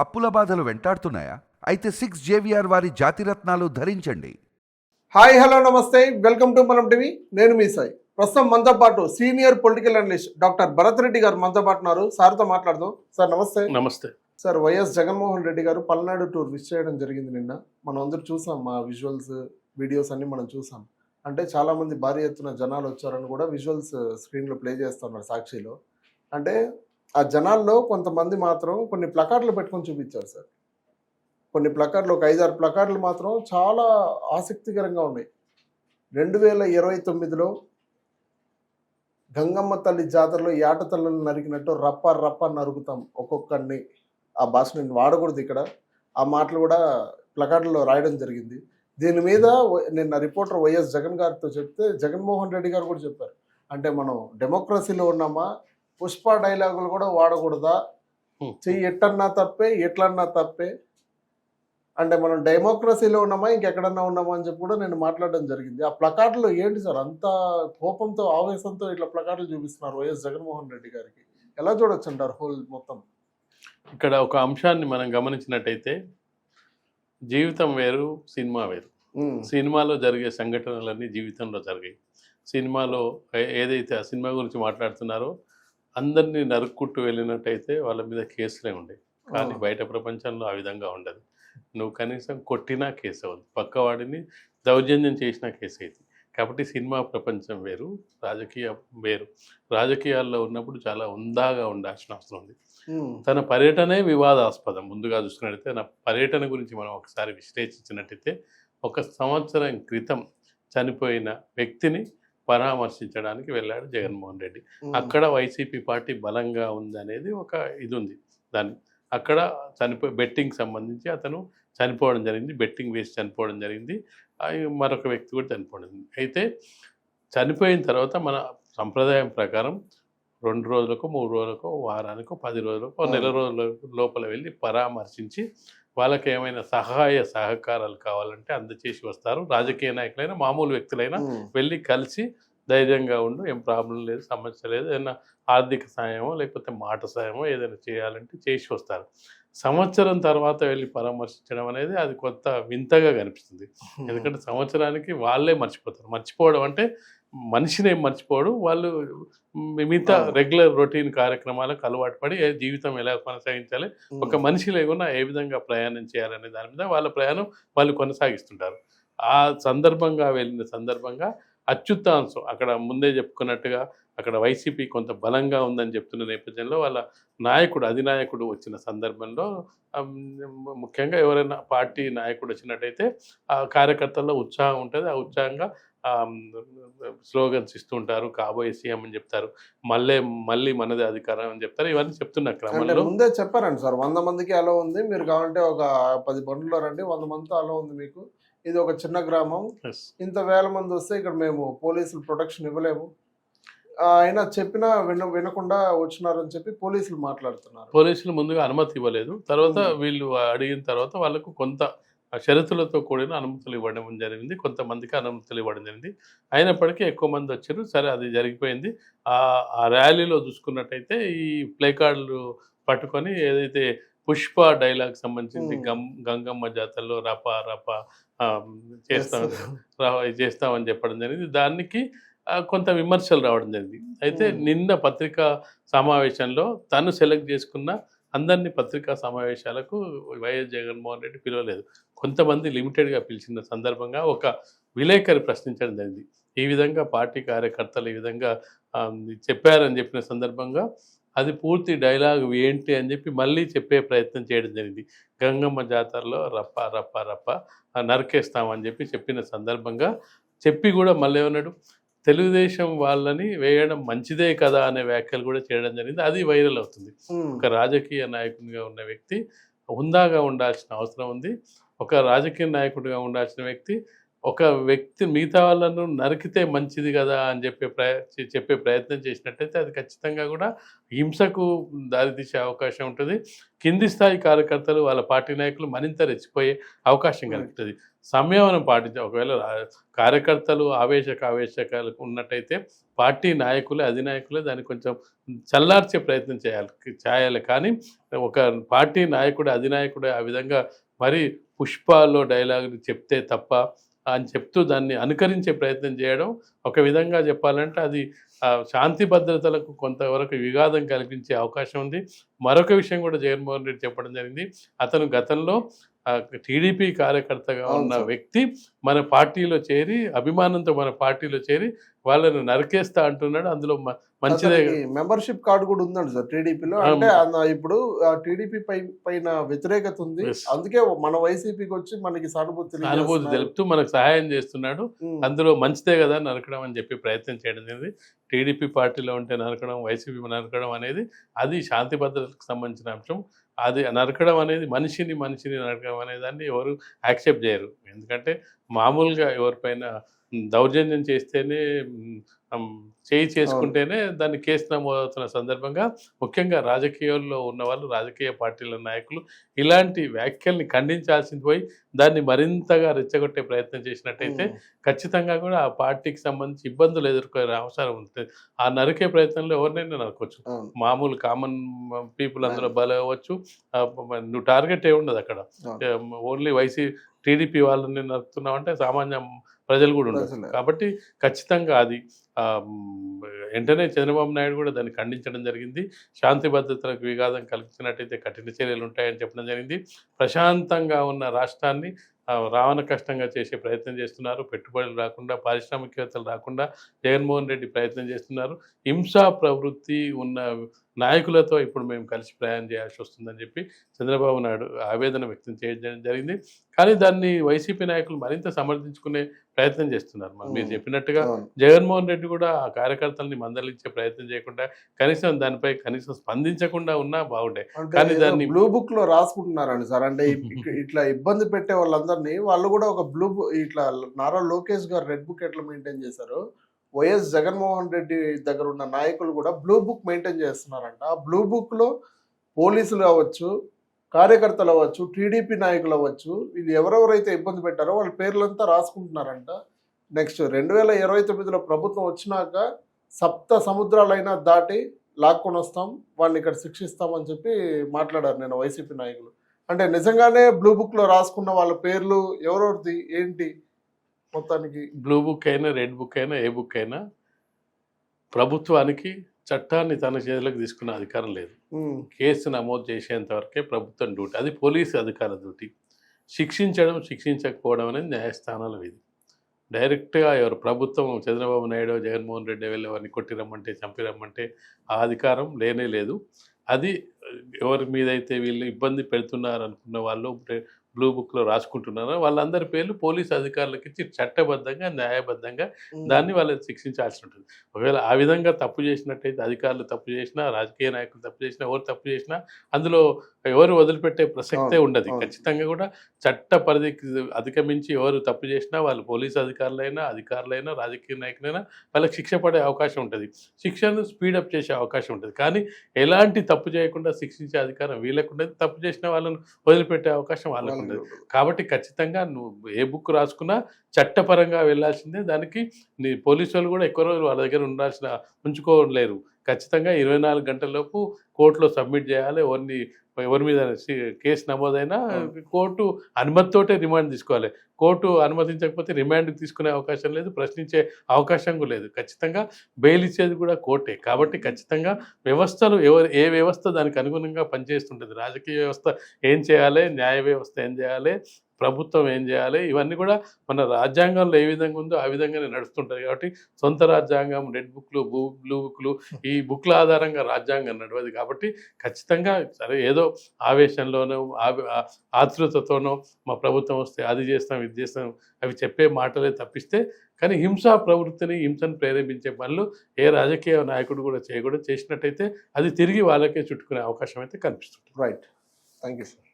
అప్పుల బాధలు వెంటాడుతున్నాయా? అయితే 6 JVR వారి జాతిరత్నాలు ధరించండి. హాయ్ హలో నమస్తే, వెల్కమ్ టు మనం టీవీ. నేను మీ సాయి. ప్రస్తుతం మనతో పాటు senior political analyst doctor Bharat Reddy గారు మనతో పాటు ఉన్నారు. సార్తో మాట్లాడదాం. సార్ నమస్తే. నమస్తే సార్, వైఎస్ జగన్మోహన్ రెడ్డి గారు పల్నాడు టూర్ విష్ చేయడం జరిగింది నిన్న. మనం అందరూ చూసాం, మా విజువల్స్ వీడియోస్ అన్ని మనం చూసాం. అంటే చాలా మంది భారీ ఎత్తున జనాలు వచ్చారని కూడా విజువల్స్ స్క్రీన్లో ప్లే చేస్తున్నారు సాక్షిలో. అంటే ఆ జనాల్లో కొంతమంది మాత్రం కొన్ని ప్లకార్డులు పెట్టుకొని చూపించారు సార్. కొన్ని ప్లకార్డులు, ఒక 5-6 ప్లకార్డులు మాత్రం చాలా ఆసక్తికరంగా ఉన్నాయి. 2029లో గంగమ్మ తల్లి జాతరలో ఏట తల్లులు నరికినట్టు రప్ప రప్ప నరుకుతాం ఒక్కొక్కడిని. ఆ భాష నేను వాడకూడదు ఇక్కడ. ఆ మాటలు కూడా ప్లకార్డులో రాయడం జరిగింది. దీని మీద నిన్న రిపోర్టర్ వైఎస్ జగన్ గారితో చెప్తే జగన్మోహన్ రెడ్డి గారు కూడా చెప్పారు. అంటే మనం డెమోక్రసీలో ఉన్నామా, పుష్ప డైలాగులు కూడా వాడకూడదా, చెయ్యి ఎట్టన్నా తప్పే ఎట్లన్నా తప్పే, అంటే మనం డెమోక్రసీలో ఉన్నామా ఇంకెక్కడన్నా ఉన్నామా అని చెప్పి కూడా నేను మాట్లాడడం జరిగింది. ఆ ప్లకార్డులో ఏంటి సార్ అంత కోపంతో ఆవేశంతో ఇట్లా ప్లకార్డులు చూపిస్తున్నారు వైఎస్ జగన్మోహన్ రెడ్డి గారికి? ఎలా చూడొచ్చు అంటారు హోల్ మొత్తం? ఇక్కడ ఒక అంశాన్ని మనం గమనించినట్టయితే, జీవితం వేరు, సినిమా వేరు. సినిమాలో జరిగే సంఘటనలన్నీ జీవితంలో జరిగాయి. సినిమాలో ఏదైతే ఆ సినిమా గురించి మాట్లాడుతున్నారో అందరినీ నరుక్కుంటూ వెళ్ళినట్టయితే వాళ్ళ మీద కేసులే ఉండేవి. కానీ బయట ప్రపంచంలో ఆ విధంగా ఉండదు. నువ్వు కనీసం కొట్టినా కేసు అవ్వదు, పక్కవాడిని దౌర్జన్యం చేసినా కేసు అయింది. కాబట్టి సినిమా ప్రపంచం వేరు, రాజకీయం వేరు. రాజకీయాల్లో ఉన్నప్పుడు చాలా ఉందాగా ఉండాల్సిన అవసరం ఉంది. తన పర్యటనే వివాదాస్పదం. ముందుగా చూసుకున్నట్టయితే నా పర్యటన గురించి మనం ఒకసారి విశ్లేషించినట్టయితే, 1 సంవత్సరం క్రితం చనిపోయిన వ్యక్తిని పరామర్శించడానికి వెళ్ళాడు జగన్మోహన్ రెడ్డి. అక్కడ వైసీపీ పార్టీ బలంగా ఉందనేది ఒక ఇది ఉంది. దాన్ని అక్కడ బెట్టింగ్ సంబంధించి అతను చనిపోవడం జరిగింది, బెట్టింగ్ వేసి చనిపోవడం జరిగింది. మరొక వ్యక్తి కూడా చనిపోవడం జరిగింది. అయితే చనిపోయిన తర్వాత మన సంప్రదాయం ప్రకారం 2 రోజులకు, 3 రోజులకు, వారానికో, 10 రోజులకు, నెల రోజుల లోపల వెళ్ళి పరామర్శించి వాళ్ళకి ఏమైనా సహాయ సహకారాలు కావాలంటే అందచేసి వస్తారు. రాజకీయ నాయకులైనా మామూలు వ్యక్తులైనా వెళ్ళి కలిసి ధైర్యంగా ఉండు, ఏం ప్రాబ్లం లేదు, సమస్య లేదు, ఏదైనా ఆర్థిక సాయమో లేకపోతే మాట సాయమో ఏదైనా చేయాలంటే చేసి వస్తారు. సంవత్సరం తర్వాత వెళ్ళి పరామర్శించడం అనేది అది కొత్త వింతగా కనిపిస్తుంది. ఎందుకంటే సంవత్సరానికి వాళ్ళే మర్చిపోతారు. మర్చిపోవడం అంటే మనిషిని ఏం మర్చిపోవడం, వాళ్ళు మిగతా రెగ్యులర్ రొటీన్ కార్యక్రమాలకు అలవాటు పడి జీవితం ఎలా కొనసాగించాలి, ఒక మనిషి లేకుండా ఏ విధంగా ప్రయాణం చేయాలనే దాని మీద వాళ్ళ ప్రయాణం వాళ్ళు కొనసాగిస్తుంటారు. ఆ సందర్భంగా వెళ్ళిన సందర్భంగా అత్యుత్తాంశం అక్కడ ముందే చెప్పుకున్నట్టుగా అక్కడ వైసీపీ కొంత బలంగా ఉందని చెప్తున్న నేపథ్యంలో వాళ్ళ నాయకుడు, అధినాయకుడు వచ్చిన సందర్భంలో ముఖ్యంగా ఎవరైనా పార్టీ నాయకుడు వచ్చినట్టయితే ఆ కార్యకర్తల్లో ఉత్సాహం ఉంటుంది. ఆ ఉత్సాహంగా స్లోగన్స్ ఇస్తూ ఉంటారు, కాబోయే సీఎం అని చెప్తారు, మళ్ళీ మనదే అధికారం అని చెప్తారు. ఇవన్నీ చెప్తున్న క్రమంలో ముందే చెప్పారండి సార్, 100 మందికి అలో ఉంది, మీరు కావాలంటే ఒక 10 బండ్లో రండి, 100 మందితో అలో ఉంది మీకు. ఇది ఒక చిన్న గ్రామం, ఇంత వేల మంది వస్తే ఇక్కడ మేము పోలీసులు ప్రొటెక్షన్ ఇవ్వలేము, అయినా చెప్పినా వినకుండా వచ్చినారని చెప్పి పోలీసులు మాట్లాడుతున్నారు. పోలీసులు ముందుగా అనుమతి ఇవ్వలేదు. తర్వాత వీళ్ళు అడిగిన తర్వాత వాళ్ళకు కొంత షరతులతో కూడిన అనుమతులు ఇవ్వడం జరిగింది. కొంతమందికి అనుమతులు ఇవ్వడం జరిగింది. అయినప్పటికీ ఎక్కువ మంది వచ్చారు. సరే, అది జరిగిపోయింది. ఆ ర్యాలీలో చూసుకున్నట్టయితే ఈ ప్లే కార్డులు పట్టుకొని ఏదైతే పుష్ప డైలాగ్ సంబంధించి గంగమ్మ జాతరలో రప రప చేస్తామని చెప్పడం జరిగింది. దానికి కొంత విమర్శలు రావడం జరిగింది. అయితే నిన్న పత్రికా సమావేశంలో తను సెలెక్ట్ చేసుకున్న అందరినీ పత్రికా సమావేశాలకు వైఎస్ జగన్మోహన్ రెడ్డి పిలవలేదు. కొంతమంది లిమిటెడ్గా పిలిచిన సందర్భంగా ఒక విలేకరి ప్రశ్నించడం జరిగింది. ఈ విధంగా పార్టీ కార్యకర్తలు ఈ విధంగా చెప్పారని చెప్పిన సందర్భంగా అది పూర్తి డైలాగ్ ఏంటి అని చెప్పి మళ్ళీ చెప్పే ప్రయత్నం చేయడం జరిగింది. గంగమ్మ జాతరలో రప్ప రప్ప రప్ప నరికేస్తామని చెప్పిన సందర్భంగా చెప్పి కూడా మళ్ళీ ఏమన్నాడు, తెలుగుదేశం వాళ్ళని వేయడం మంచిదే కదా అనే వ్యాఖ్యలు కూడా చేయడం జరిగింది. అది వైరల్ అవుతుంది. ఒక రాజకీయ నాయకునిగా ఉన్న వ్యక్తి హుందాగా ఉండాల్సిన అవసరం ఉంది. ఒక రాజకీయ నాయకుడిగా ఉండాల్సిన వ్యక్తి ఒక వ్యక్తి మిగతా వాళ్ళను నరికితే మంచిది కదా అని చెప్పే ప్రయత్నం చేసినట్టయితే అది ఖచ్చితంగా కూడా హింసకు దారితీసే అవకాశం ఉంటుంది. కింది స్థాయి కార్యకర్తలు వాళ్ళ పార్టీ నాయకులు మరింత రెచ్చిపోయే అవకాశం కలుగుతుంది. సంయమనం పాటించాలి. ఒకవేళ కార్యకర్తలు ఆవేశకాలు ఉన్నట్టయితే పార్టీ నాయకులే అధినాయకులే దాన్ని కొంచెం చల్లార్చే ప్రయత్నం చేయాలి. కానీ ఒక పార్టీ నాయకుడు అధినాయకుడు ఆ విధంగా మరి పుష్పాల్లో డైలాగులు చెప్తే తప్ప అని చెప్తూ దాన్ని అనుకరించే ప్రయత్నం చేయడం ఒక విధంగా చెప్పాలంటే అది శాంతి భద్రతలకు కొంతవరకు విఘాతం కల్పించే అవకాశం ఉంది. మరొక విషయం కూడా జగన్మోహన్ రెడ్డి చెప్పడం జరిగింది. అతను గతంలో టీడీపీ కార్యకర్తగా ఉన్న వ్యక్తి మన పార్టీలో చేరి అభిమానంతో మన పార్టీలో చేరి వాళ్ళని నరికేస్తా అంటున్నాడు. అందులో మంచిదే మెంబర్షిప్ కార్డు కూడా ఉందండి సార్ టీడీపీలో. అంటే ఇప్పుడు టీడీపీ పైన వ్యతిరేకత ఉంది, అందుకే మన వైసీపీకి వచ్చి మనకి సానుభూతి తెలుపుతూ మనకు సహాయం చేస్తున్నాడు. అందులో మంచిదే కదా నరకడం అని చెప్పి ప్రయత్నం చేయడం జరిగింది. టీడీపీ పార్టీలో ఉంటే నరకడం, వైసీపీ నరకడం అనేది అది శాంతి భద్రతకు సంబంధించిన అంశం. అది నరకడం అనేది మనిషిని నరకడం అనే దాన్ని ఎవరు యాక్సెప్ట్ చేయరు. ఎందుకంటే మామూలుగా ఎవరిపైన దౌర్జన్యం చేస్తేనే చేసుకుంటేనే దాన్ని కేసు నమోదవుతున్న సందర్భంగా ముఖ్యంగా రాజకీయాల్లో ఉన్నవాళ్ళు, రాజకీయ పార్టీల నాయకులు ఇలాంటి వ్యాఖ్యల్ని ఖండించాల్సింది పోయి దాన్ని మరింతగా రెచ్చగొట్టే ప్రయత్నం చేసినట్టయితే ఖచ్చితంగా కూడా ఆ పార్టీకి సంబంధించి ఇబ్బందులు ఎదుర్కొనే అవసరం ఉంటుంది. ఆ నరికే ప్రయత్నంలో ఎవరినైనా నరకొచ్చు. మామూలు కామన్ పీపుల్ అందులో బలవచ్చు. నువ్వు టార్గెట్ ఏ ఉండదు అక్కడ. ఓన్లీ టీడీపీ వాళ్ళని నరుకుతున్నావు అంటే సామాన్య ప్రజలు కూడా ఉండదు. కాబట్టి ఖచ్చితంగా అది వెంటనే చంద్రబాబు నాయుడు కూడా దాన్ని ఖండించడం జరిగింది. శాంతి భద్రతలకు విఘాతం కల్పించినట్టయితే కఠిన చర్యలు ఉంటాయని చెప్పడం జరిగింది. ప్రశాంతంగా ఉన్న రాష్ట్రాన్ని రావణ కష్టంగా చేసే ప్రయత్నం చేస్తున్నారు. పెట్టుబడులు రాకుండా, పారిశ్రామికవేత్తలు రాకుండా జగన్మోహన్ రెడ్డి ప్రయత్నం చేస్తున్నారు. హింసా ప్రవృత్తి ఉన్న నాయకులతో ఇప్పుడు మేము కలిసి ప్రయాణం చేయాల్సి వస్తుందని చెప్పి చంద్రబాబు నాయుడు ఆవేదన వ్యక్తం చేయడం జరిగింది. కానీ దాన్ని వైసీపీ నాయకులు మరింత సమర్థించుకునే ప్రయత్నం చేస్తున్నారు. మీరు చెప్పినట్టుగా జగన్మోహన్ రెడ్డి కూడా ఆ కార్యకర్తల్ని మందలించే ప్రయత్నం చేయకుండా కనీసం దానిపై స్పందించకుండా ఉన్నా బాగుండే. కానీ దాన్ని బ్లూ బుక్ లో రాసుకుంటున్నారండి సార్. అంటే ఇట్లా ఇబ్బంది పెట్టే వాళ్ళందరినీ వాళ్ళు కూడా ఒక ఇట్లా నారా లోకేష్ గారు రెడ్ బుక్ ఎట్లా మెయింటైన్ చేశారు, వైఎస్ జగన్మోహన్ రెడ్డి దగ్గర ఉన్న నాయకులు కూడా బ్లూ బుక్ మెయింటైన్ చేస్తున్నారంట. ఆ బ్లూ బుక్ లో పోలీసులు అవ్వచ్చు, కార్యకర్తలు అవ్వచ్చు, టీడీపీ నాయకులు అవ్వచ్చు, వీళ్ళు ఎవరెవరైతే ఇబ్బంది పెట్టారో వాళ్ళ పేర్లంతా రాసుకుంటున్నారంట. నెక్స్ట్ 2029లో ప్రభుత్వం వచ్చినాక సప్త సముద్రాలైనా దాటి లాక్కొని వస్తాం, వాడిని ఇక్కడ శిక్షిస్తామని చెప్పి మాట్లాడారు నేను వైసీపీ నాయకులు. అంటే నిజంగానే బ్లూ బుక్ లో రాసుకున్న వాళ్ళ పేర్లు ఎవరెవరిది ఏంటి? మొత్తానికి బ్లూ బుక్ అయినా రెడ్ బుక్ అయినా ఏ బుక్ అయినా ప్రభుత్వానికి చట్టాన్ని తన చేతులకు తీసుకునే అధికారం లేదు. కేసు నమోదు చేసేంత వరకే ప్రభుత్వం డ్యూటీ. అది పోలీసు అధికార డ్యూటీ. శిక్షించడం, శిక్షించకపోవడం అనేది న్యాయస్థానాల విధి. డైరెక్ట్గా ఎవరు ప్రభుత్వం చంద్రబాబు నాయుడు, జగన్మోహన్ రెడ్డి వెళ్ళి ఎవరిని కొట్టి రమ్మంటే, చంపి రమ్మంటే ఆ అధికారం లేనే లేదు. అది ఎవరి మీద అయితే వీళ్ళు ఇబ్బంది పెడుతున్నారు అనుకున్న వాళ్ళు బ్లూ బుక్లో రాసుకుంటున్నారో వాళ్ళందరి పేర్లు పోలీసు అధికారులకు ఇచ్చి చట్టబద్ధంగా, న్యాయబద్ధంగా దాన్ని వాళ్ళని శిక్షించాల్సి ఉంటుంది. ఒకవేళ ఆ విధంగా తప్పు చేసినట్టయితే, అధికారులు తప్పు చేసినా, రాజకీయ నాయకులు తప్పు చేసినా, ఎవరు తప్పు చేసినా అందులో ఎవరు వదిలిపెట్టే ప్రసక్తే ఉండదు. ఖచ్చితంగా కూడా చట్ట పరిధికి అధిగమించి ఎవరు తప్పు చేసినా వాళ్ళు పోలీసు అధికారులైనా రాజకీయ నాయకులైనా వాళ్ళకి శిక్ష పడే అవకాశం ఉంటుంది. శిక్షను స్పీడప్ చేసే అవకాశం ఉంటుంది. కానీ ఎలాంటి తప్పు చేయకుండా శిక్షించే అధికారం వీళ్ళకు ఉండదు. తప్పు చేసిన వాళ్ళను వదిలిపెట్టే అవకాశం వాళ్ళకు ఉండదు. కాబట్టి ఖచ్చితంగా నువ్వు ఏ బుక్ రాసుకున్నా చట్టపరంగా వెళ్ళాల్సిందే. దానికి నీ పోలీసు వాళ్ళు కూడా ఎక్కువ రోజులు వాళ్ళ దగ్గర ఉంచుకోలేరు. ఖచ్చితంగా 24 గంటలలోపు కోర్టులో సబ్మిట్ చేయాలి. ఎవరి మీద కేసు నమోదైనా కోర్టు అనుమతితోటే రిమాండ్ తీసుకోవాలి. కోర్టు అనుమతించకపోతే రిమాండ్కి తీసుకునే అవకాశం లేదు, ప్రశ్నించే అవకాశం కూడా లేదు. ఖచ్చితంగా బెయిల్ ఇచ్చేది కూడా కోర్టే. కాబట్టి ఖచ్చితంగా వ్యవస్థలు ఏ వ్యవస్థ దానికి అనుగుణంగా పనిచేస్తుంటుంది. రాజకీయ వ్యవస్థ ఏం చేయాలి, న్యాయ వ్యవస్థ ఏం చేయాలి, ప్రభుత్వం ఏం చేయాలి, ఇవన్నీ కూడా మన రాజ్యాంగంలో ఏ విధంగా ఉందో ఆ విధంగానే నడుస్తుంటుంది. కాబట్టి సొంత రాజ్యాంగం, రెడ్ బుక్లు, బ్లూ బుక్లు, ఈ బుక్ల ఆధారంగా రాజ్యాంగం నడవదు. కాబట్టి ఖచ్చితంగా సరే ఏదో ఆవేశంలోనో ఆతృతతోనో మా ప్రభుత్వం వస్తే అది చేస్తాం, ఇది చేస్తాం అవి చెప్పే మాటలే తప్పిస్తే, కానీ హింసా ప్రవృత్తిని, హింసను ప్రేరేపించే పనులు ఏ రాజకీయ నాయకుడు కూడా చేయకూడదు. చేసినట్టయితే అది తిరిగి వాళ్ళకే చుట్టుకునే అవకాశం అయితే కనిపిస్తుంది. Right, thank you sir.